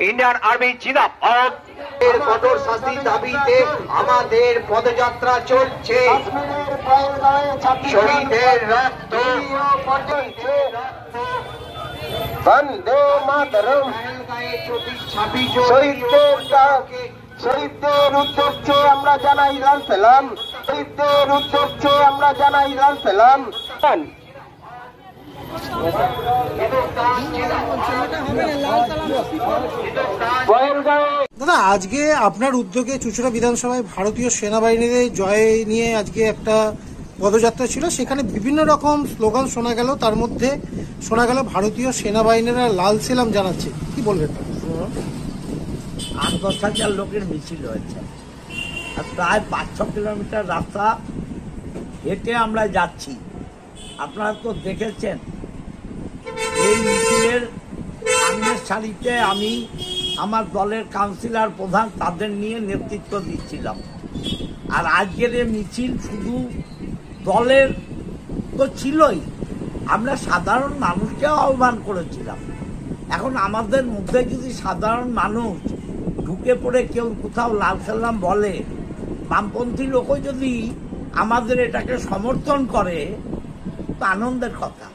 Indian army জিন্দাবাদ। কঠোর শাস্তির দাবিতে আমাদের পদযাত্রা চলছে। শহীদের রক্ত, বন্দে মাতরম, শহীদদের উদ্দেশ্যে আমরা জানাই লাল সালাম, শহীদদের উদ্দেশ্যে আমরা জানাই লাল সালাম। দাদা, আজকে আপনার উদ্যোগে চুঁচুড়া বিধানসভায় ভারতীয় সেনাবাহিনীর জয় নিয়ে আজকে একটা পদযাত্রা ছিল, সেখানে বিভিন্ন রকম স্লোগান শোনা গেল, তার মধ্যে শোনা গেল ভারতীয় সেনাবাহিনীরা লাল সালাম জানাচ্ছে, কি বলবেন? ৮-১০,০০০ লোকের মিছিল হয়েছে আর প্রায় ৫-৬ কিলোমিটার রাস্তা হেঁটে আমরা যাচ্ছি। আপনারা তো দেখেছেন এই মিছিলের সামনের সারিতে আমি আমার দলের কাউন্সিলর প্রধান তাদের নিয়ে নেতৃত্ব দিচ্ছিলাম। আর আজকের এই মিছিল শুধু দলের তো ছিলই, আমরা সাধারণ মানুষকেও আহ্বান করেছিলাম। এখন আমাদের মধ্যে যদি সাধারণ মানুষ ঢুকে পড়ে কেউ কোথাও লাল সালাম বলে, বামপন্থী লোকও যদি আমাদের এটাকে সমর্থন করে, তো আনন্দের কথা।